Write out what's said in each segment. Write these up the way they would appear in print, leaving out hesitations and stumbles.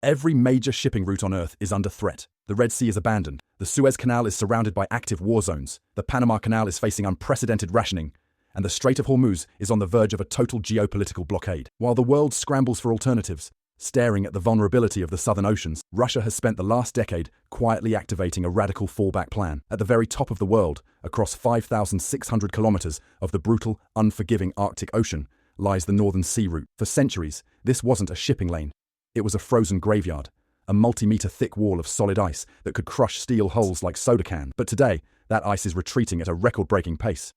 Every major shipping route on Earth is under threat. The Red Sea is abandoned. The Suez Canal is surrounded by active war zones. The Panama Canal is facing unprecedented rationing. And the Strait of Hormuz is on the verge of a total geopolitical blockade. While the world scrambles for alternatives, staring at the vulnerability of the southern oceans, Russia has spent the last decade quietly activating a radical fallback plan. At the very top of the world, across 5,600 kilometers of the brutal, unforgiving Arctic Ocean, lies the Northern Sea Route. For centuries, this wasn't a shipping lane. It was a frozen graveyard, a multi-meter thick wall of solid ice that could crush steel hulls like soda cans. But today, that ice is retreating at a record-breaking pace.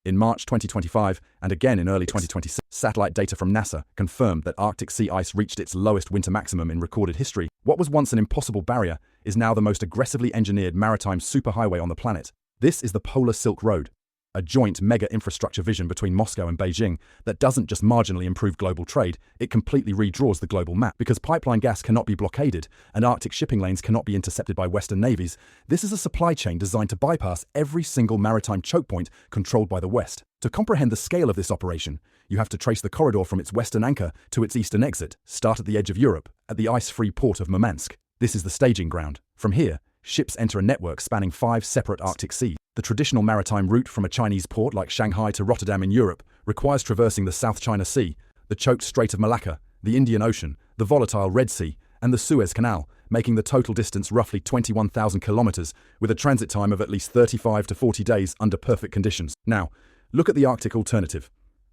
In March 2025, and again in early 2026, satellite data from NASA confirmed that Arctic sea ice reached its lowest winter maximum in recorded history. What was once an impossible barrier is now the most aggressively engineered maritime superhighway on the planet. This is the Polar Silk Road, a joint mega-infrastructure vision between Moscow and Beijing that doesn't just marginally improve global trade, it completely redraws the global map. Because pipeline gas cannot be blockaded and Arctic shipping lanes cannot be intercepted by Western navies, this is a supply chain designed to bypass every single maritime chokepoint controlled by the West. To comprehend the scale of this operation, you have to trace the corridor from its western anchor to its eastern exit, start at the edge of Europe, at the ice-free port of Murmansk. This is the staging ground. From here, ships enter a network spanning 5 separate Arctic seas. The traditional maritime route from a Chinese port like Shanghai to Rotterdam in Europe requires traversing the South China Sea, the choked Strait of Malacca, the Indian Ocean, the volatile Red Sea, and the Suez Canal, making the total distance roughly 21,000 kilometers, with a transit time of at least 35 to 40 days under perfect conditions. Now, look at the Arctic alternative.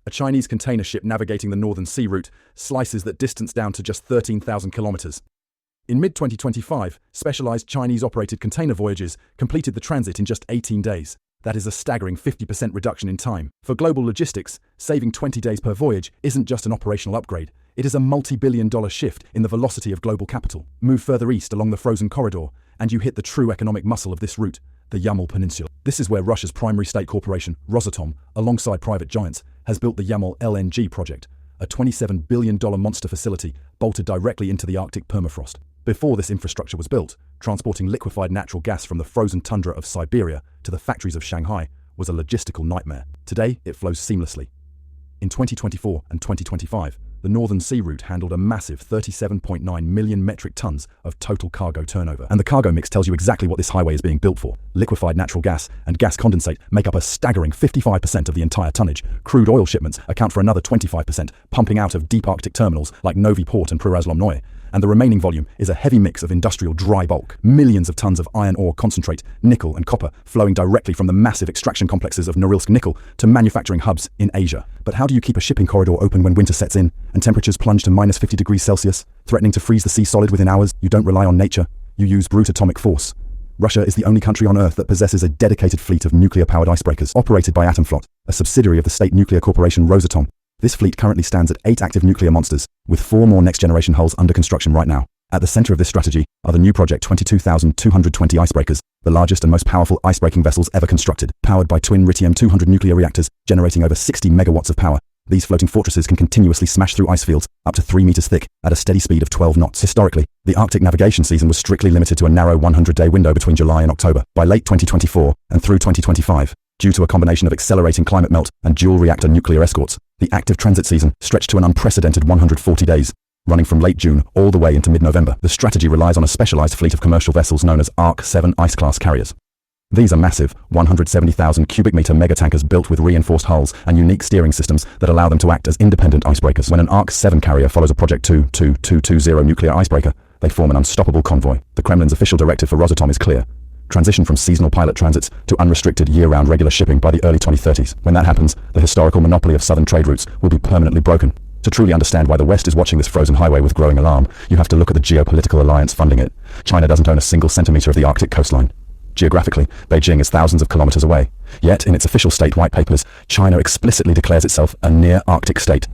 A Chinese container ship navigating the Northern Sea Route slices that distance down to just 13,000 kilometers. In mid-2025, specialized Chinese-operated container voyages completed the transit in just 18 days. That is a staggering 50% reduction in time. For global logistics, saving 20 days per voyage isn't just an operational upgrade. It is a multi-billion-dollar shift in the velocity of global capital. Move further east along the frozen corridor, and you hit the true economic muscle of this route, the Yamal Peninsula. This is where Russia's primary state corporation, Rosatom, alongside private giants, has built the Yamal LNG project, a $27 billion monster facility bolted directly into the Arctic permafrost. Before this infrastructure was built, transporting liquefied natural gas from the frozen tundra of Siberia to the factories of Shanghai was a logistical nightmare. Today, it flows seamlessly. In 2024 and 2025, the Northern Sea Route handled a massive 37.9 million metric tons of total cargo turnover. And the cargo mix tells you exactly what this highway is being built for. Liquefied natural gas and gas condensate make up a staggering 55% of the entire tonnage. Crude oil shipments account for another 25%, pumping out of deep Arctic terminals like Novi Port and Preraslomnoye. And the remaining volume is a heavy mix of industrial dry bulk. Millions of tons of iron ore concentrate, nickel and copper flowing directly from the massive extraction complexes of Norilsk Nickel to manufacturing hubs in Asia. But how do you keep a shipping corridor open when winter sets in and temperatures plunge to minus 50 degrees Celsius, threatening to freeze the sea solid within hours? You don't rely on nature, you use brute atomic force. Russia is the only country on Earth that possesses a dedicated fleet of nuclear-powered icebreakers operated by Atomflot, a subsidiary of the state nuclear corporation Rosatom. This fleet currently stands at 8 active nuclear monsters, with 4 more next-generation hulls under construction right now. At the center of this strategy are the new Project 22,220 icebreakers, the largest and most powerful icebreaking vessels ever constructed. Powered by twin Ritium-200 nuclear reactors, generating over 60 megawatts of power, these floating fortresses can continuously smash through ice fields up to 3 meters thick at a steady speed of 12 knots. Historically, the Arctic navigation season was strictly limited to a narrow 100-day window between July and October. By late 2024 and through 2025, due to a combination of accelerating climate melt and dual-reactor nuclear escorts, the active transit season stretched to an unprecedented 140 days, running from late June all the way into mid-November. The strategy relies on a specialized fleet of commercial vessels known as ARC-7 ice-class carriers. These are massive, 170,000 cubic meter megatankers built with reinforced hulls and unique steering systems that allow them to act as independent icebreakers. When an ARC-7 carrier follows a Project 2220 nuclear icebreaker, they form an unstoppable convoy. The Kremlin's official directive for Rosatom is clear: transition from seasonal pilot transits to unrestricted year-round regular shipping by the early 2030s. When that happens, the historical monopoly of southern trade routes will be permanently broken. To truly understand why the West is watching this frozen highway with growing alarm, you have to look at the geopolitical alliance funding it. China doesn't own a single centimeter of the Arctic coastline. Geographically, Beijing is thousands of kilometers away. Yet, in its official state white papers, China explicitly declares itself a near-Arctic state.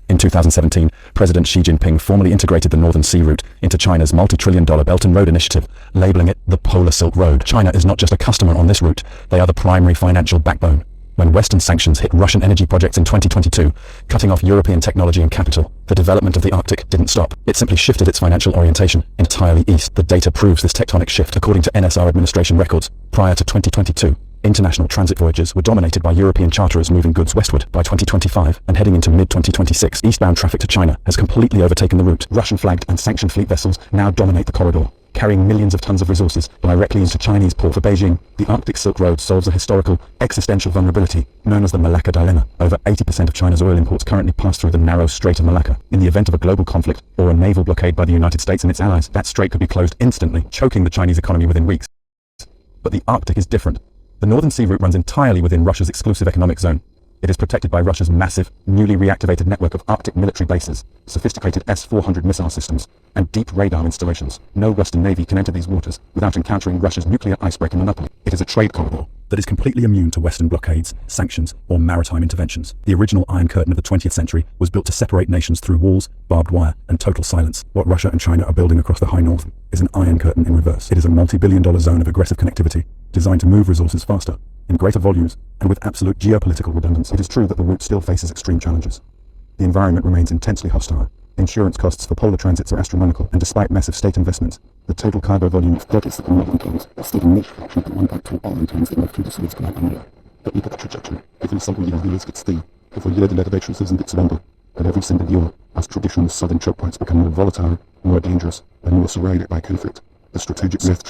In 2017, President Xi Jinping formally integrated the Northern Sea Route into China's multi-trillion-dollar Belt and Road Initiative, labeling it the Polar Silk Road. China is not just a customer on this route, they are the primary financial backbone. When Western sanctions hit Russian energy projects in 2022, cutting off European technology and capital, the development of the Arctic didn't stop. It simply shifted its financial orientation entirely east. The data proves this tectonic shift according to NSR administration records. Prior to 2022, International transit voyages were dominated by European charterers moving goods westward. By 2025 and heading into mid-2026, eastbound traffic to China has completely overtaken the route. Russian-flagged and sanctioned fleet vessels now dominate the corridor, carrying millions of tons of resources directly into Chinese port. For Beijing, the Arctic Silk Road solves a historical, existential vulnerability known as the Malacca Dilemma. Over 80% of China's oil imports currently pass through the narrow Strait of Malacca. In the event of a global conflict or a naval blockade by the United States and its allies, that strait could be closed instantly, choking the Chinese economy within weeks. But the Arctic is different. The Northern Sea route runs entirely within Russia's exclusive economic zone. It is protected by Russia's massive, newly reactivated network of Arctic military bases, sophisticated S-400 missile systems, and deep radar installations. No Western navy can enter these waters without encountering Russia's nuclear icebreaker monopoly. It is a trade corridor that is completely immune to Western blockades, sanctions, or maritime interventions. The original Iron Curtain of the 20th century was built to separate nations through walls, barbed wire, and total silence. What Russia and China are building across the high north is an Iron Curtain in reverse. It is a multi-billion-dollar zone of aggressive connectivity, designed to move resources faster, in greater volumes, and with absolute geopolitical redundancy. It is true that the route still faces extreme challenges. The environment remains intensely hostile. Insurance costs for polar transits are astronomical, and despite massive state investments, the total cargo volume of 37 million tons is still a niche fraction of the 1.2 billion tons that move through the Suez Canal annually. But look at the trajectory. Every single year the risk gets thin. Every year the elevation gets longer. And every single year, as traditional southern chokepoints become more volatile, more dangerous, and more surrounded by conflict, the strategic risk